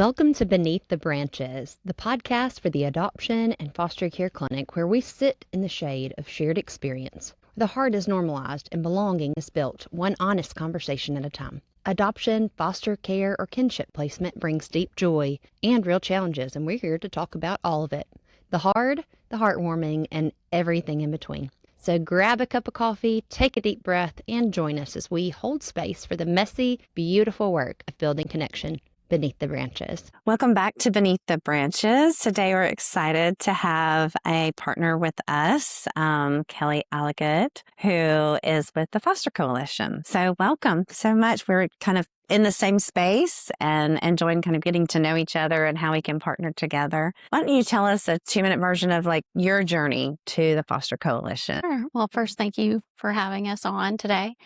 Welcome to Beneath the Branches, the podcast for the adoption and foster care clinic where we sit in the shade of shared experience. The heart is normalized and belonging is built one honest conversation at a time. Adoption, foster care, or kinship placement brings deep joy and real challenges, and we're here to talk about all of it. The hard, the heartwarming, and everything in between. So grab a cup of coffee, take a deep breath, and join us as we hold space for the messy, beautiful work of building connection beneath the branches. Welcome back to Beneath the Branches. Today we're excited to have a partner with us, Kelly Alligood, who is with the Foster Coalition. So welcome so much. We're kind of in the same space and enjoying kind of getting to know each other and how we can partner together. Why don't you tell us a 2-minute version of like your journey to the Foster Coalition? Sure. Well, first, thank you for having us on today.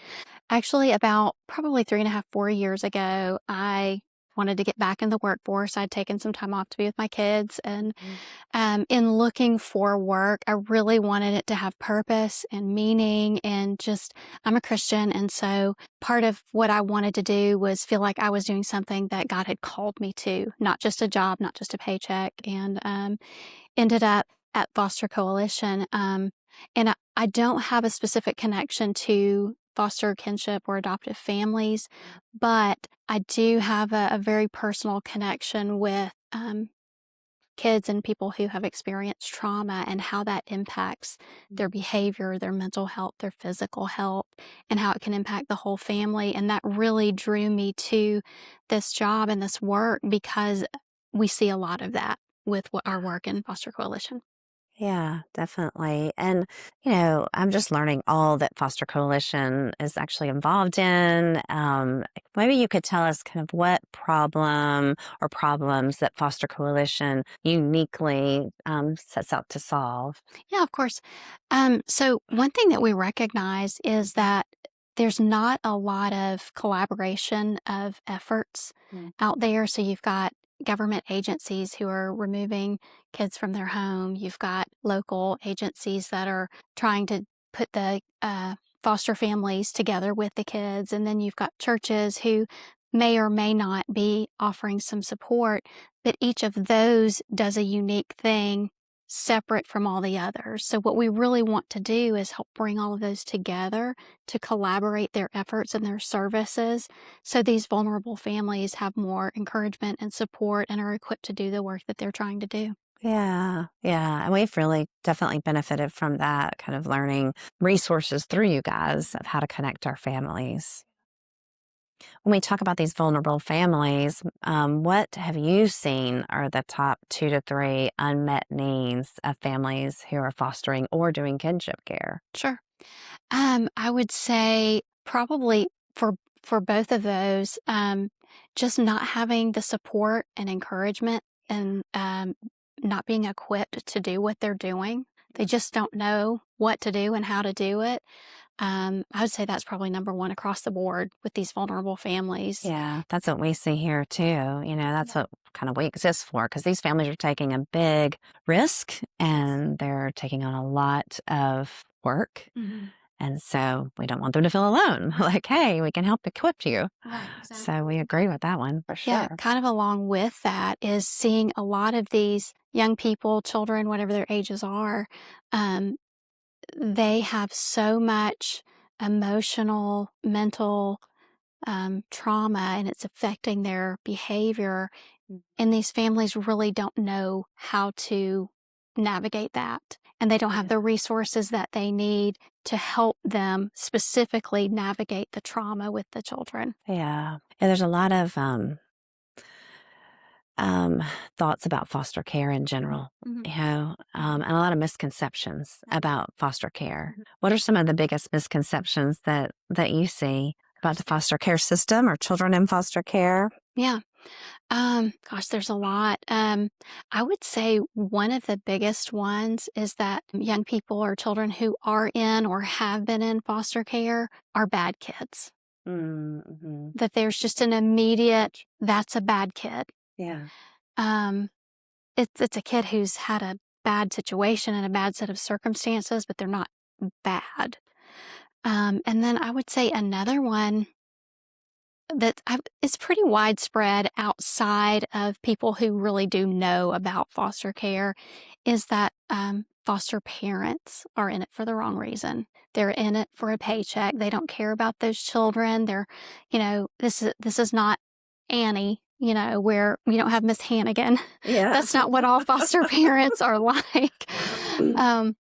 Actually, about probably 3.5, 4 years ago, I wanted to get back in the workforce. I'd taken some time off to be with my kids. And in looking for work, I really wanted it to have purpose and meaning. And just, I'm a Christian. And so part of what I wanted to do was feel like I was doing something that God had called me to, not just a job, not just a paycheck. And ended up at Foster Coalition. And I don't have a specific connection to foster kinship or adoptive families, but I do have a very personal connection with kids and people who have experienced trauma and how that impacts their behavior, their mental health, their physical health, and how it can impact the whole family. And that really drew me to this job and this work because we see a lot of that with our work in Foster Coalition. Yeah, definitely. And, I'm just learning all that Foster Coalition is actually involved in. Maybe you could tell us kind of what problem or problems that Foster Coalition uniquely sets out to solve. Yeah, of course. So one thing that we recognize is that there's not a lot of collaboration of efforts out there. So you've got government agencies who are removing kids from their home. You've got local agencies that are trying to put the foster families together with the kids. And then you've got churches who may or may not be offering some support, but each of those does a unique thing separate from all the others. So what we really want to do is help bring all of those together to collaborate their efforts and their services so these vulnerable families have more encouragement and support and are equipped to do the work that they're trying to do. Yeah. And we've really definitely benefited from that, kind of learning resources through you guys of how to connect our families. When we talk about these vulnerable families, what have you seen are the top 2 to 3 unmet needs of families who are fostering or doing kinship care? Sure. I would say probably for both of those, just not having the support and encouragement and not being equipped to do what they're doing. They just don't know what to do and how to do it. I would say that's probably number one across the board with these vulnerable families. Yeah, that's what we see here too. That's what kind of we exist for, because these families are taking a big risk and they're taking on a lot of work. Mm-hmm. And so we don't want them to feel alone. Like, hey, we can help equip you. Right, exactly. So we agree with that one for sure. Yeah, kind of along with that is seeing a lot of these young people, children, whatever their ages are, they have so much emotional, mental trauma, and it's affecting their behavior. And these families really don't know how to navigate that. And they don't have the resources that they need to help them specifically navigate the trauma with the children. Yeah. There's a lot of thoughts about foster care in general, and a lot of misconceptions about foster care. What are some of the biggest misconceptions that you see about the foster care system or children in foster care? Yeah. Gosh, there's a lot. I would say one of the biggest ones is that young people or children who are in or have been in foster care are bad kids. Mm-hmm. That there's just an immediate, that's a bad kid. Yeah. It's a kid who's had a bad situation and a bad set of circumstances, but they're not bad. And then I would say another one it's pretty widespread outside of people who really do know about foster care is that foster parents are in it for the wrong reason. They're in it for a paycheck. They don't care about those children. This is not Annie, where we don't have Miss Hannigan. Yeah. That's not what all foster parents are like. Um,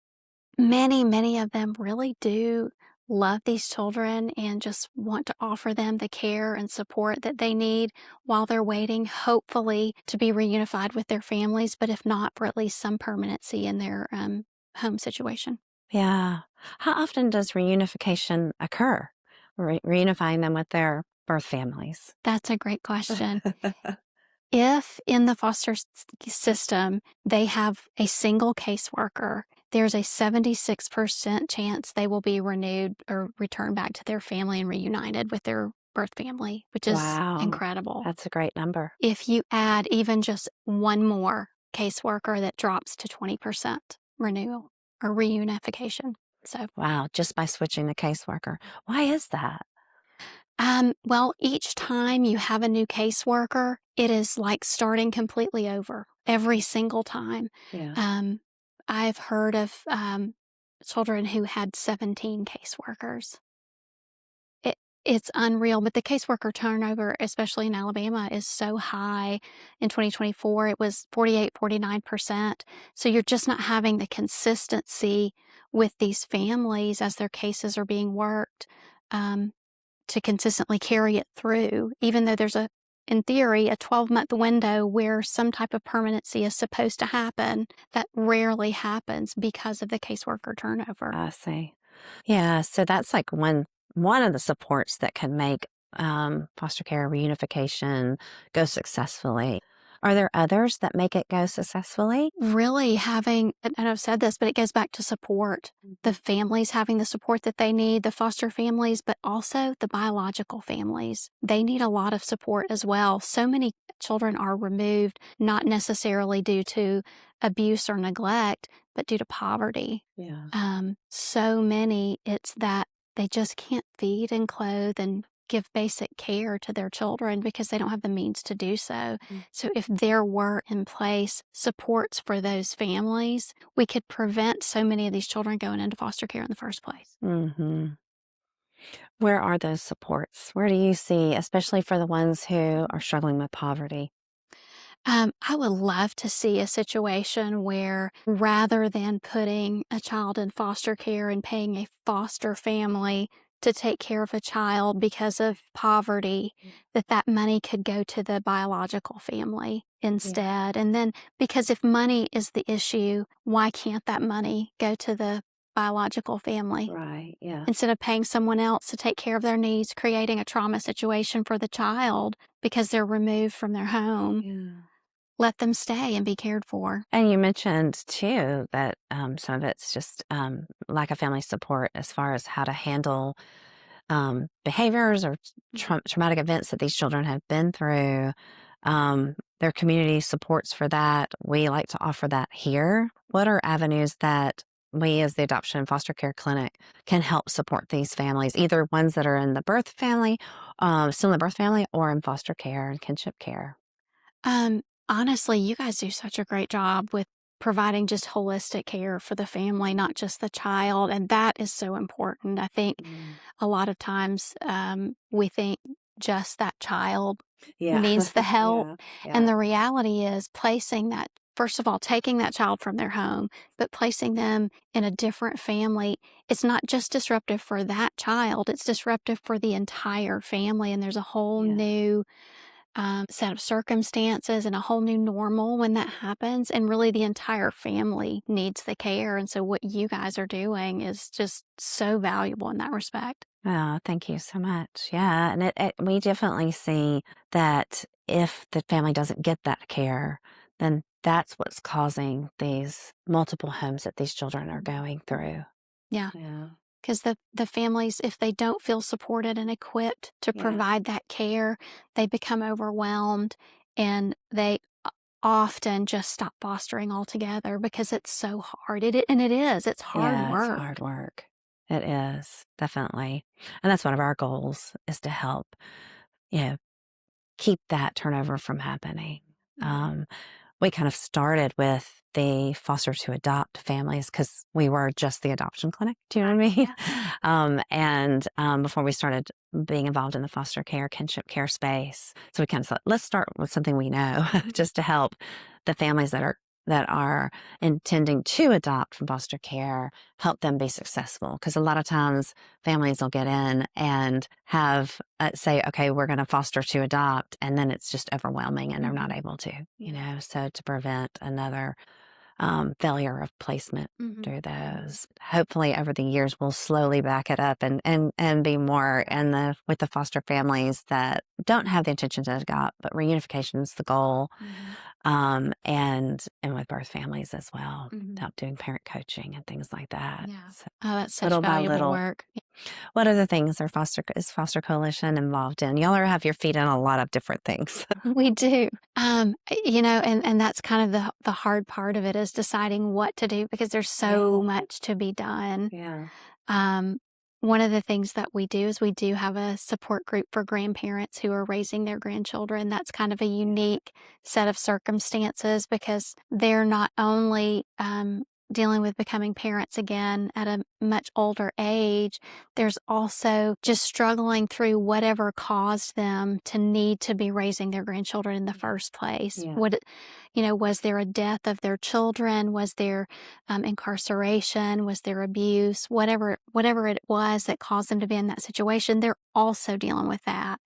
many of them really do love these children and just want to offer them the care and support that they need while they're waiting, hopefully, to be reunified with their families, but if not, for at least some permanency in their home situation. Yeah. How often does reunification occur? Reunifying them with their birth families? That's a great question. If in the system they have a single caseworker, there's a 76% chance they will be renewed or returned back to their family and reunited with their birth family, which is Wow. incredible. That's a great number. If you add even just one more caseworker, that drops to 20% renewal or reunification. So, Wow, just by switching the caseworker. Why is that? well, each time you have a new caseworker, it is like starting completely over every single time. Yeah. I've heard of children who had 17 caseworkers. It's unreal, but the caseworker turnover, especially in Alabama, is so high. In 2024, it was 49%. So you're just not having the consistency with these families as their cases are being worked. To consistently carry it through, even though there's in theory, a 12-month window where some type of permanency is supposed to happen. That rarely happens because of the caseworker turnover. I see. Yeah, so that's like one of the supports that can make foster care reunification go successfully. Are there others that make it go successfully? Really having, and I've said this, but it goes back to support. The families having the support that they need, the foster families, but also the biological families. They need a lot of support as well. So many children are removed, not necessarily due to abuse or neglect, but due to poverty. Yeah. So many, it's that they just can't feed and clothe and give basic care to their children because they don't have the means to do so. So if there were in place supports for those families, we could prevent so many of these children going into foster care in the first place. Mm-hmm. Where are those supports? Where do you see, especially for the ones who are struggling with poverty? I would love to see a situation where rather than putting a child in foster care and paying a foster family to take care of a child because of poverty, that money could go to the biological family instead. And then, because if money is the issue, why can't that money go to the biological family? Right, yeah. Instead of paying someone else to take care of their needs, creating a trauma situation for the child because they're removed from their home. Yeah. Let them stay and be cared for. And you mentioned too that some of it's just lack of family support as far as how to handle behaviors or traumatic events that these children have been through. Their community supports for that. We like to offer that here. What are avenues that we as the Adoption and Foster Care Clinic can help support these families, either ones that are in the birth family, still in the birth family, or in foster care and kinship care? Honestly, you guys do such a great job with providing just holistic care for the family, not just the child. And that is so important. I think a lot of times we think just that child needs the help. And the reality is placing that, first of all, taking that child from their home, but placing them in a different family. It's not just disruptive for that child, it's disruptive for the entire family. And there's a whole new set of circumstances and a whole new normal when that happens. And really, the entire family needs the care. And so, what you guys are doing is just so valuable in that respect. Oh, thank you so much. Yeah, and we definitely see that if the family doesn't get that care, then that's what's causing these multiple homes that these children are going through. Yeah. Yeah. Because the families, if they don't feel supported and equipped to provide that care, they become overwhelmed and they often just stop fostering altogether because it's so hard. And it is. It's hard work. It's hard work. It is, definitely. And that's one of our goals, is to help keep that turnover from happening. We kind of started with the foster to adopt families because we were just the adoption clinic. Do you know what I mean? And before we started being involved in the foster care, kinship care space. So we kind of thought, let's start with something we know just to help the families that are intending to adopt from foster care, help them be successful. Because a lot of times families will get in and have say, okay, we're going to foster to adopt, and then it's just overwhelming and they're not able to, so to prevent another failure of placement through those. Hopefully over the years, we'll slowly back it up and be more with the foster families that don't have the intention to adopt, but reunification is the goal. And with birth families as well, help doing parent coaching and things like that. So Oh, that's such little by valuable little. work. What other things is Foster Coalition involved in? Y'all have your feet in a lot of different things. We do. And that's kind of the hard part of it is deciding what to do because there's so much to be done. One of the things that we do is we do have a support group for grandparents who are raising their grandchildren. That's kind of a unique set of circumstances because they're not only dealing with becoming parents again at a much older age, there's also just struggling through whatever caused them to need to be raising their grandchildren in the first place. Was there a death of their children? Was there incarceration? Was there abuse? Whatever it was that caused them to be in that situation, they're also dealing with that.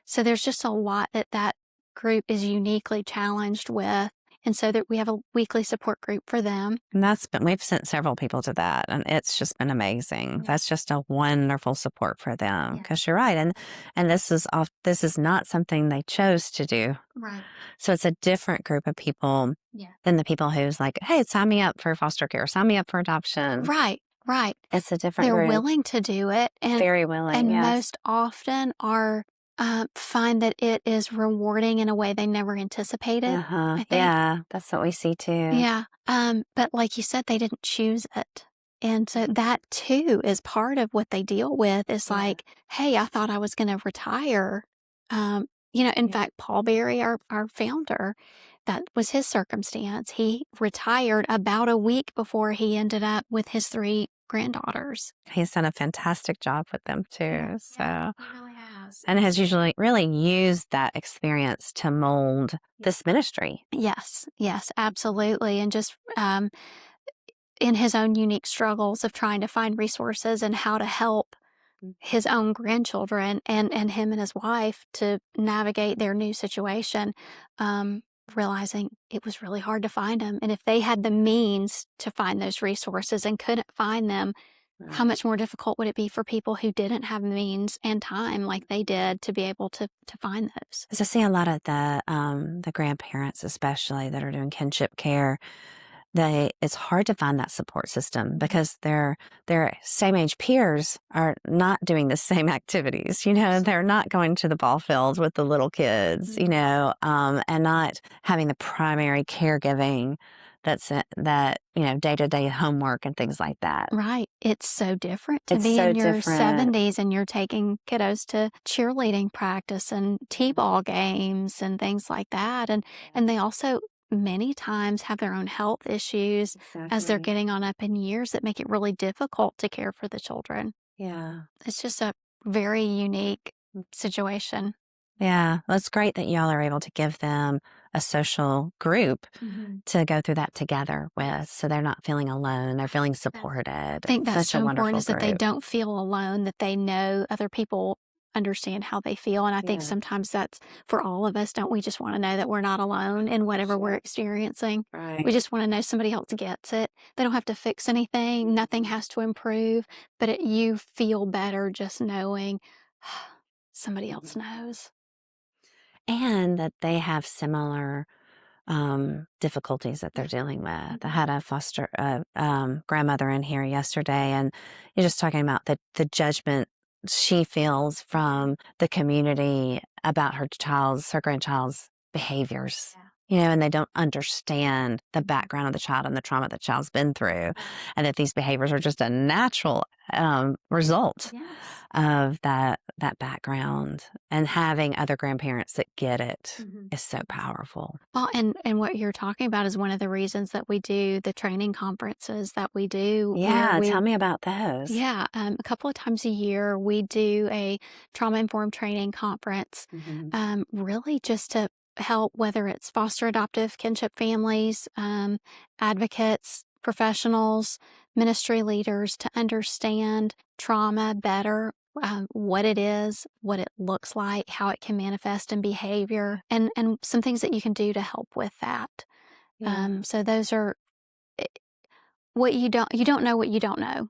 So there's just a lot that group is uniquely challenged with. And so that we have a weekly support group for them. And we've sent several people to that, and it's just been amazing. That's just a wonderful support for them because you're right. And this is not something they chose to do. Right. So it's a different group of people than the people who's like, hey, sign me up for foster care, sign me up for adoption. Right. It's a different They're group. willing to do it. And very willing. And most often are find that it is rewarding in a way they never anticipated. I think. Yeah, that's what we see too. Yeah. But like you said, they didn't choose it. And so that too is part of what they deal with is like, hey, I thought I was going to retire. In fact, Paul Berry, our founder, that was his circumstance. He retired about a week before he ended up with his 3 granddaughters. He's done a fantastic job with them too. So he really has. And has usually really used that experience to mold this ministry. Yes, absolutely. And just in his own unique struggles of trying to find resources and how to help his own grandchildren and him and his wife to navigate their new situation, realizing it was really hard to find them. And if they had the means to find those resources and couldn't find them, how much more difficult would it be for people who didn't have means and time like they did to be able to find those? Because I see a lot of the grandparents, especially that are doing kinship care. It's hard to find that support system because their same age peers are not doing the same activities. They're not going to the ball field with the little kids. And not having the primary caregiving that day-to-day homework and things like that. Right. It's so different to It's be so in your different. 70s and you're taking kiddos to cheerleading practice and t-ball games and things like that. And they also many times have their own health issues as they're getting on up in years that make it really difficult to care for the children. Yeah. It's just a very unique situation. Yeah, well, it's great that y'all are able to give them a social group to go through that together with, so they're not feeling alone. They're feeling supported. I think that's Such a so wonderful important is that they group. don't feel alone, that they know other people understand how they feel. And I think sometimes that's for all of us. Don't we just want to know that we're not alone in whatever we're experiencing? Right. We just want to know somebody else gets it. They don't have to fix anything. Nothing has to improve, but you feel better just knowing somebody else knows. And that they have similar difficulties that they're dealing with. I had a foster grandmother in here yesterday, and you're just talking about the judgment she feels from the community about her grandchild's behaviors. and they don't understand the background of the child and the trauma the child's been through, and that these behaviors are just a natural result of that background. And having other grandparents that get it is so powerful. Well, and what you're talking about is one of the reasons that we do the training conferences that we do. Yeah, tell me about those. Yeah, a couple of times a year we do a trauma-informed training conference, really just to help, whether it's foster, adoptive, kinship families, advocates, professionals, ministry leaders, to understand trauma better, what it is, what it looks like, how it can manifest in behavior, and some things that you can do to help with that. So those are what you don't know what you don't know.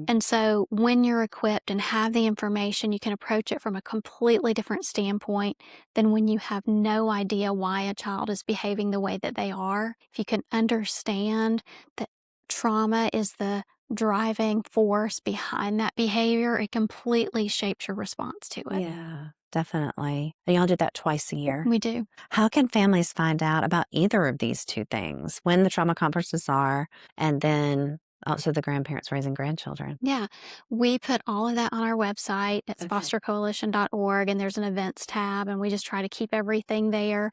And so when you're equipped and have the information, you can approach it from a completely different standpoint than when you have no idea why a child is behaving the way that they are. If you can understand that trauma is the driving force behind that behavior, it completely shapes your response to it. Yeah, definitely. And y'all do that twice a year? We do. How can families find out about either of these two things, when the trauma conferences are, and then also the grandparents raising grandchildren? Yeah, we put all of that on our website. It's fostercoalition.org, and there's an events tab, and we just try to keep everything there.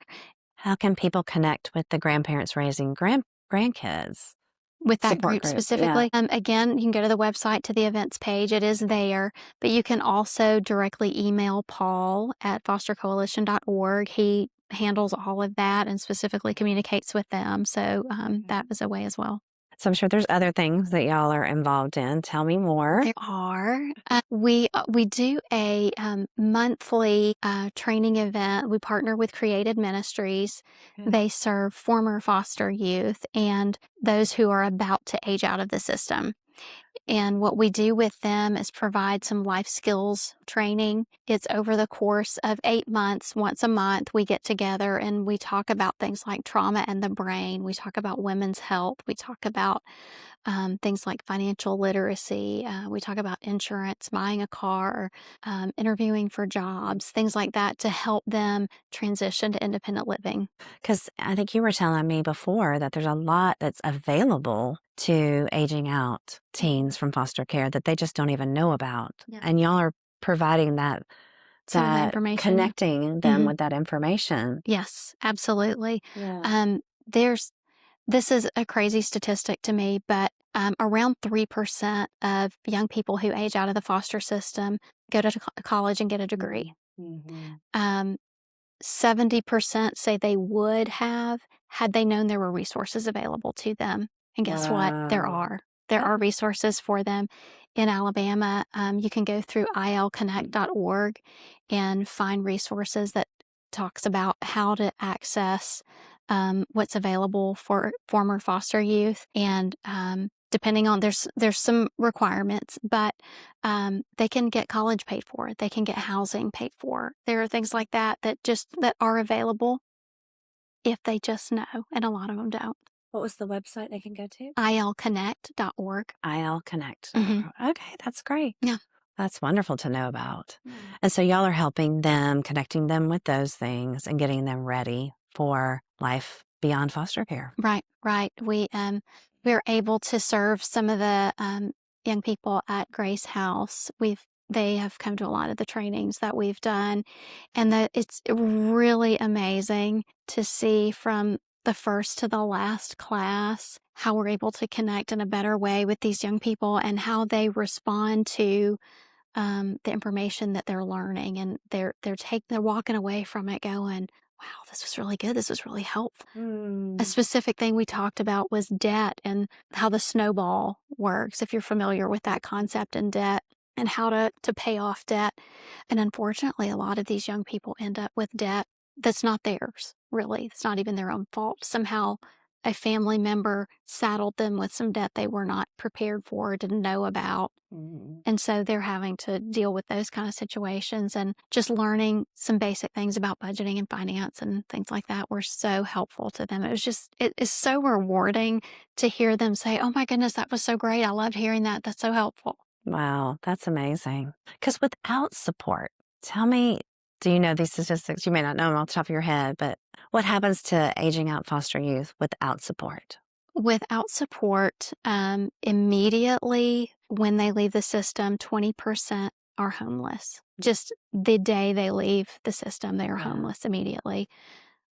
How can people connect with the grandparents raising grandkids? With that Support group group, specifically. Again, you can go to the website, to the events page. It is there, but you can also directly email Paul at fostercoalition.org. He handles all of that and specifically communicates with them. So that was a way as well. So I'm sure there's other things that y'all are involved in. Tell me more. There are. We do a monthly training event. We partner with Created Ministries. They serve former foster youth and those who are about to age out of the system. And what we do with them is provide some life skills training. It's over the course of 8 months. Once a month, we get together and we talk about things like trauma and the brain. We talk about women's health. We talk about things like financial literacy. We talk about insurance, buying a car, interviewing for jobs, things like that, to help them transition to independent living. Because I think you were telling me before that there's a lot that's available to aging out teens from foster care that they just don't even know about. Yeah. And y'all are providing that information. Connecting them with that information. Yes, absolutely. Yeah. This is a crazy statistic to me, but around 3% of young people who age out of the foster system go to college and get a degree. 70% say they would have had they known there were resources available to them. And guess what? There are. There are resources for them. In Alabama, you can go through ilconnect.org and find resources that talks about how to access what's available for former foster youth. And depending on, there's some requirements, but they can get college paid for. They can get housing paid for. There are things like that that are available if they just know, and a lot of them don't. What was the website they can go to? ilconnect.org. ilconnect. Okay, that's great. Yeah. That's wonderful to know about. And so y'all are helping them, connecting them with those things and getting them ready for life beyond foster care. Right. We're able to serve some of the young people at Grace House. They have come to a lot of the trainings that we've done, and it's really amazing to see from the first to the last class how we're able to connect in a better way with these young people and how they respond to the information that they're learning, and they're walking away from it going, wow, this was really good. This was really helpful. A specific thing we talked about was debt and how the snowball works, if you're familiar with that concept in debt, and how to pay off debt. And unfortunately, a lot of these young people end up with debt that's not theirs, really. It's not even their own fault. Somehow a family member saddled them with some debt they were not prepared for, didn't know about. And so they're having to deal with those kind of situations, and just learning some basic things about budgeting and finance and things like that were so helpful to them. It is so rewarding to hear them say, oh my goodness, that was so great. I loved hearing that. That's so helpful. Wow, that's amazing. Because without support, tell me Do you know these statistics? You may not know them off the top of your head, but what happens to aging out foster youth without support? Without support, immediately when they leave the system, 20% are homeless. Just the day they leave the system, they are Wow. homeless immediately.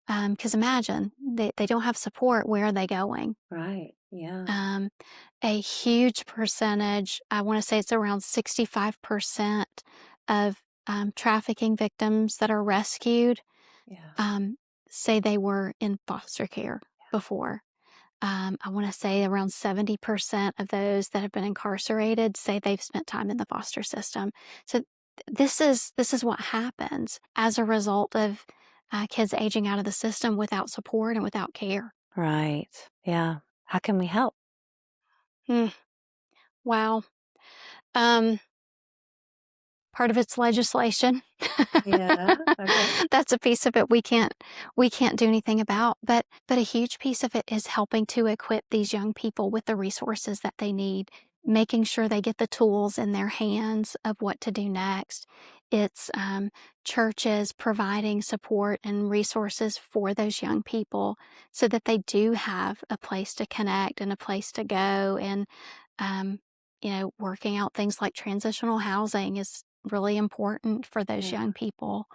Because imagine, they don't have support. Where are they going? Right. Yeah. A huge percentage, I want to say it's around 65% of trafficking victims that are rescued Yeah. say they were in foster care before. I want to say around 70% of those that have been incarcerated say they've spent time in the foster system. So this is what happens as a result of kids aging out of the system without support and without care. Right. Yeah. How can we help? Hmm. Wow. Um, Part of it's legislation. Yeah. Okay. That's a piece of it we can't do anything about, but a huge piece of it is helping to equip these young people with the resources that they need, making sure they get the tools in their hands of what to do next. It's churches providing support and resources for those young people so that they do have a place to connect and a place to go. And um, working out things like transitional housing is really important for those Yeah. young people.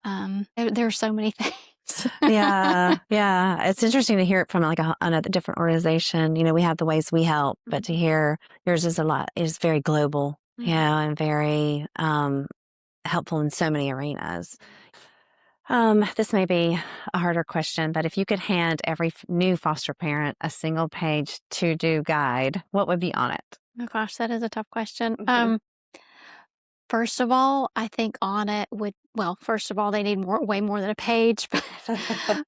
There are so many things. Yeah. Yeah. It's interesting to hear it from like another different organization. We have the ways we help, but to hear yours is very global, and very helpful in so many arenas. This may be a harder question, but if you could hand every new foster parent a single page to-do guide, what would be on it? Oh gosh, that is a tough question. First of all, I think on it first of all, they need way more than a page,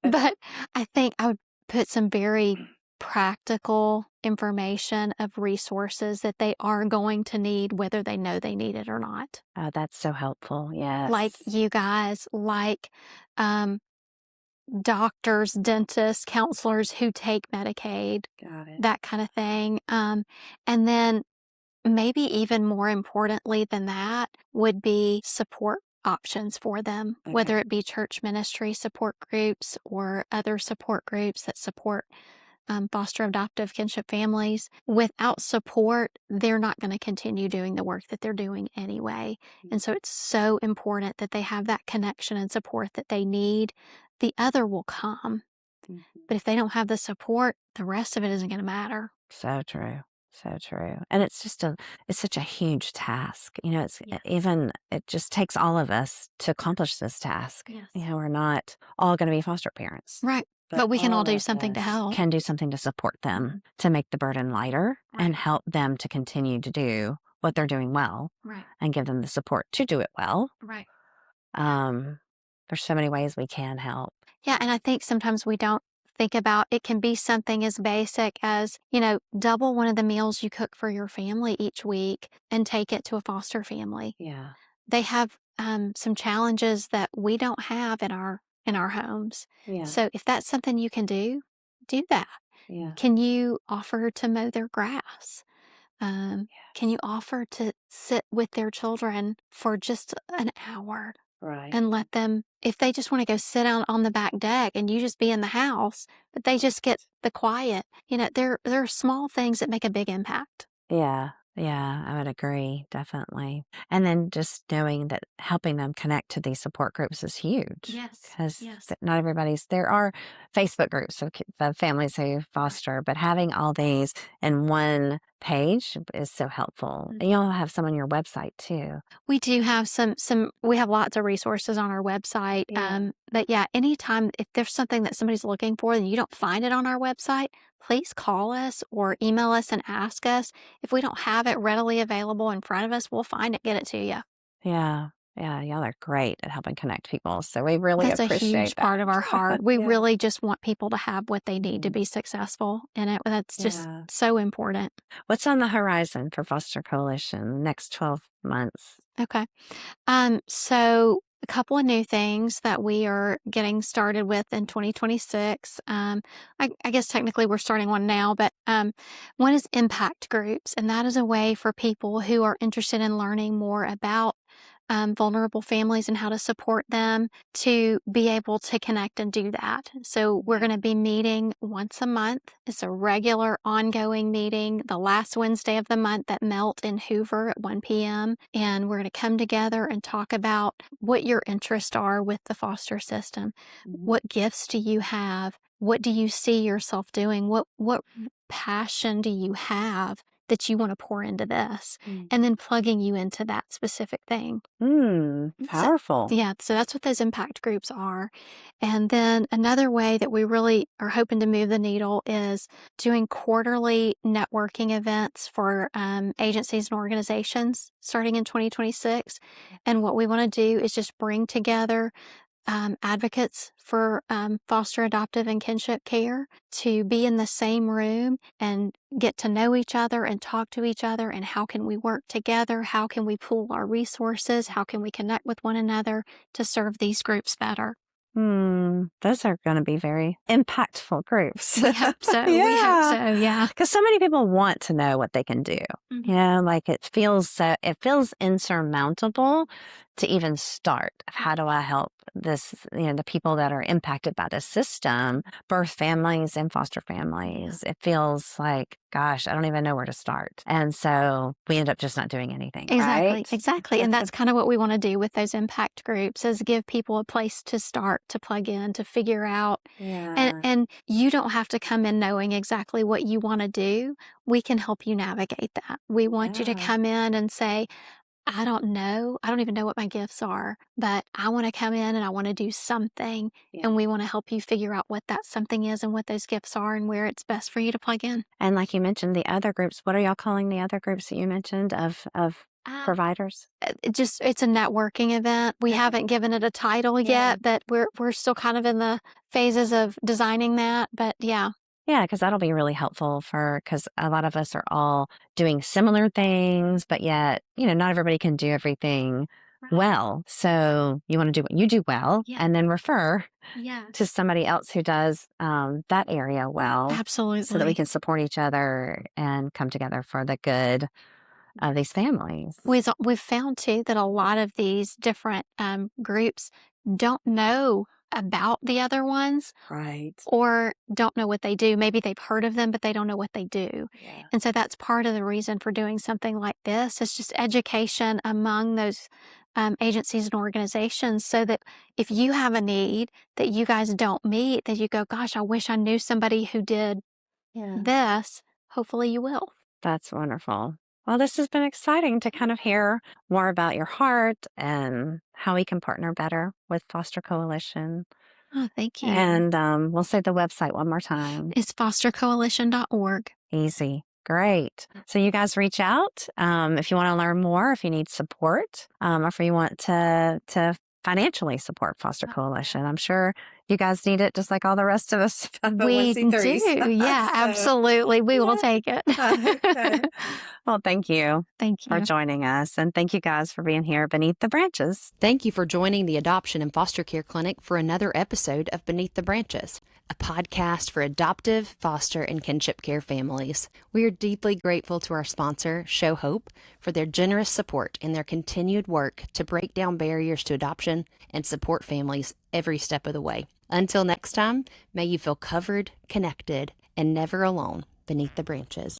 but I think I would put some very practical information of resources that they are going to need, whether they know they need it or not. Oh, that's so helpful. Like Yes. you guys, like um, doctors, dentists, counselors who take Medicaid, Got it. that kind of thing. And then maybe even more importantly than that would be support options for them, whether Okay. it be church ministry support groups or other support groups that support foster adoptive kinship families. Without support, they're not going to continue doing the work that they're doing anyway. And so it's so important that they have that connection and support that they need. The other will come. Mhm. But if they don't have the support, the rest of it isn't going to matter. So true. So true. And it's such a huge task. It just takes all of us to accomplish this task. Yes. We're not all going to be foster parents. Right. But But we can all do of something to us help. can do something to support them, to make the burden lighter and help them to continue to do what they're doing well, Right. and give them the support to do it well. Right. There's so many ways we can help. Yeah, and I think sometimes we don't think about it can be something as basic as, double one of the meals you cook for your family each week and take it to a foster family. Yeah. They have some challenges that we don't have in our homes. Yeah. So if that's something you can do that. Yeah. Can you offer to mow their grass? Can you offer to sit with their children for just an hour? Right. And let them, if they just want to go sit down on the back deck and you just be in the house, but they just get the quiet. There are small things that make a big impact. Yeah. Yeah, I would agree, definitely. And then just knowing that helping them connect to these support groups is huge. Yes, Because yes. not there are Facebook groups of families who foster, but having all these in one page is so helpful. And you'll have some on your website too. We do have we have lots of resources on our website. Yeah. But yeah, anytime if there's something that somebody's looking for and you don't find it on our website, please call us or email us and ask us. If we don't have it readily available in front of us, we'll find it, get it to you. Yeah. Yeah, y'all are great at helping connect people. So we really That's a appreciate huge that. part of our heart. We Yeah. really just want people to have what they need to be successful in it. That's just Yeah. so important. What's on the horizon for Foster Coalition next 12 months? Okay. So a couple of new things that we are getting started with in 2026. I guess technically we're starting one now, but one is impact groups, and that is a way for people who are interested in learning more about vulnerable families and how to support them to be able to connect and do that. So we're going to be meeting once a month. It's a regular ongoing meeting the last Wednesday of the month at Melt in Hoover at 1 p.m. And we're going to come together and talk about what your interests are with the foster system. What gifts do you have? What do you see yourself doing? What passion do you have that you want to pour into this? And then plugging you into that specific thing. Powerful. So that's what those impact groups are. And then another way that we really are hoping to move the needle is doing quarterly networking events for agencies and organizations starting in 2026. And what we want to do is just bring together advocates for foster, adoptive, and kinship care to be in the same room and get to know each other and talk to each other. And how can we work together? How can we pool our resources? How can we connect with one another to serve these groups better? Those are going to be very impactful groups. We hope so. Yeah. We hope so. Yeah. Because so many people want to know what they can do. You know, like it feels insurmountable to even start. How do I help this, the people that are impacted by this system, birth families and foster families? It feels like, gosh, I don't even know where to start. And so we end up just not doing anything. Exactly. Right? Exactly. And that's kind of what we want to do with those impact groups, is give people a place to start, to plug in, to figure out. And you don't have to come in knowing exactly what you want to do. We can help you navigate that. We want you to come in and say, I don't know. I don't even know what my gifts are, but I want to come in and I want to do something. And we want to help you figure out what that something is and what those gifts are and where it's best for you to plug in. And like you mentioned, the other groups, what are y'all calling the other groups that you mentioned of providers? It's a networking event. We haven't given it a title yet, but we're still kind of in the phases of designing that. But yeah. Yeah, because that'll be really helpful because a lot of us are all doing similar things, but yet, not everybody can do everything well. So you want to do what you do well and then refer to somebody else who does that area well. Absolutely. So that we can support each other and come together for the good of these families. We've found too that a lot of these different groups don't know about the other ones, right? Or don't know what they do. Maybe they've heard of them, but they don't know what they do. And so that's part of the reason for doing something like this. It's just education among those agencies and organizations, so that if you have a need that you guys don't meet, that you go, gosh, I wish I knew somebody who did this. Hopefully you will. That's wonderful. Well, this has been exciting to kind of hear more about your heart and how we can partner better with Foster Coalition. Oh, thank you. And we'll say the website one more time. It's fostercoalition.org. Easy. Great. So you guys reach out if you want to learn more, if you need support, or if you want to financially support Foster Coalition. I'm sure you guys need it just like all the rest of us. We do. Yeah, absolutely. We will take it. Okay. Well, thank you. Thank you for joining us. And thank you guys for being here beneath the branches. Thank you for joining the Adoption and Foster Care Clinic for another episode of Beneath the Branches, a podcast for adoptive, foster, and kinship care families. We are deeply grateful to our sponsor, Show Hope, for their generous support and their continued work to break down barriers to adoption and support families every step of the way. Until next time, may you feel covered, connected, and never alone beneath the branches.